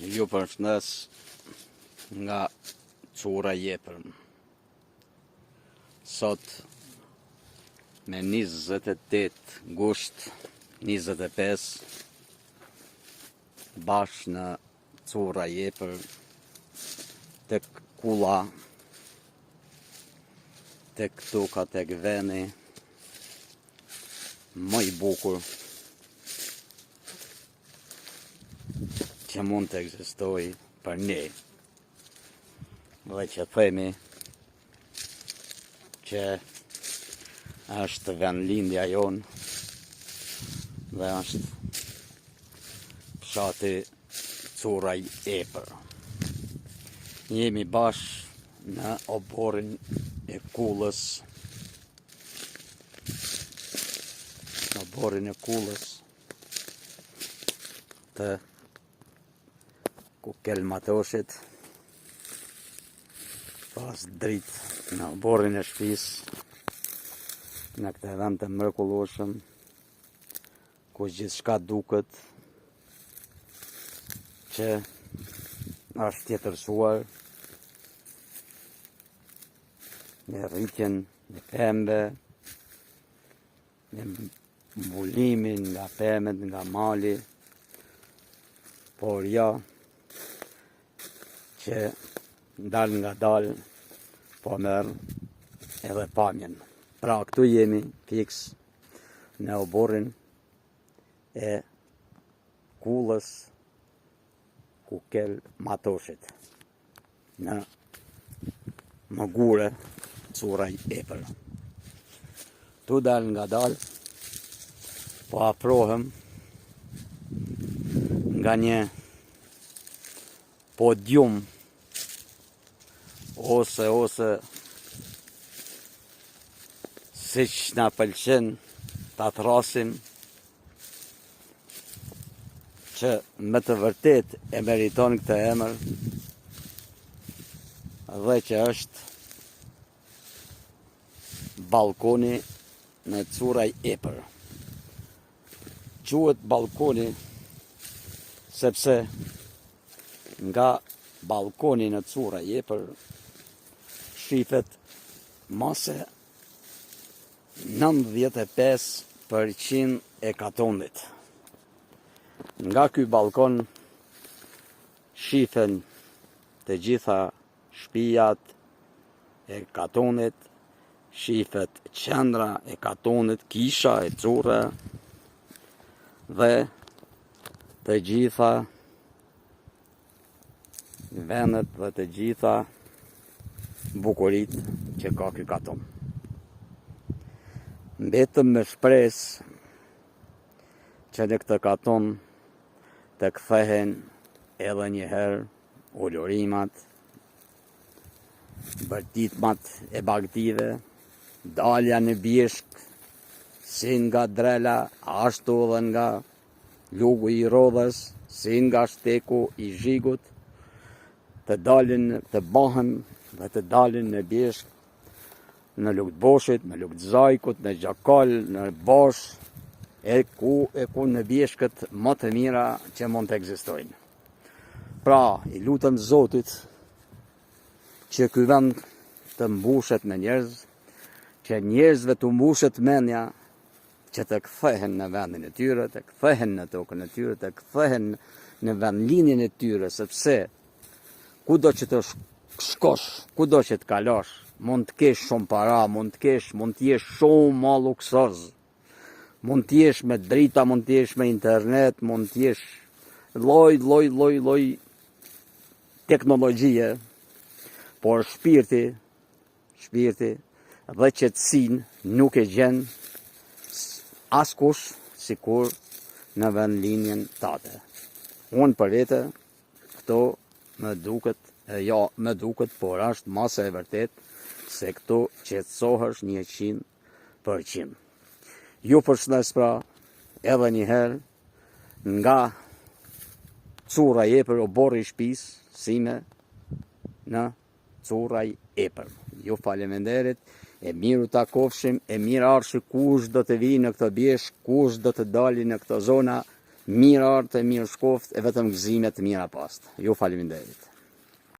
Ju përshëndes nga Cura Jepërm. Sot me 28 gusht 25 bash në Cura Jepër tek kulla, tek tuka, tek veni më i bukur që mund të ekzistoj për ne, dhe që themi që është vendlindja jonë dhe është fshati Cura Jepër. Jemi bashkë në oborin e kullës, të Kukelmatoshit, pas dritë në oborin e shtëpisë, në këtë vend të mrekullueshëm, ku gjithçka duket që është tjetërsuar me rritjen e pembe, me mbulimin nga pemet, nga mali, por ja që dal nga dal po merr edhe pamjen. Pra këtu jemi fiks në oborin e kullës Kukelmatoshit, në Mëgure, Cura Jepër. Tu dal nga dal po afrohem nga një podium ose siç na pëlqen ta thrasim, që me të vërtet e meriton këtë emër dhe që është balkoni në Cura Jepër. Quhet balkoni sepse nga balkoni në Cura Jepër shifet mase 95% e katonit. Nga ky balkon shifen të gjitha shtëpiat e katonit, shifet qendra e katonit, kisha e Cura dhe të gjitha vendet dhe të gjitha bukurit që ka ky katon. Mbetëm me shpresë që në këtë katon të kthehen edhe një herë ulurimat, bërtitmat e bagtive, dalja në bjeshk, si nga drela, ashtu edhe nga lugu i rodhës, si nga shteku i zhigut, të dalin, të bahen dhe të dalin në bjeshk, në lugë të boshit, në lugë të zajkut, në gjakal, në bosh, e ku në bjeshkët më të mira që mund të ekzistojnë. Pra, i lutem Zotit që ky vend të mbushet me njerëz, që njerëzve të mbushet mendja që të kthehen në vendin e tyre, të kthehen në tokën e tyre, të kthehen në vendlinjen e tyre, sepse kudo që të shkosh, kudo që të kalosh, mund të kesh shumë para, mund të jesh shumë më luksoz, mund të jesh me drita, mund të jesh me internet, mund të jesh lloj teknologjie, por shpirti dhe qetësinë nuk e gjen askush sikur në vendlinjen tate. Unë për vete, këto më duket, por është masa e vërtet se këto qetësohesh 100%. Ju përshëndes pra edhe një herë nga Cura Jepër, obori i shtëpisë sime në Cura Jepër. Ju faleminderit, e miru takofshim, e mirë arshi kush do të vi në këtë bjeshk, kush do të dali në këtë zona, mirë art e mirë shkoft e vetëm gëzime të mira pas. Ju faleminderit.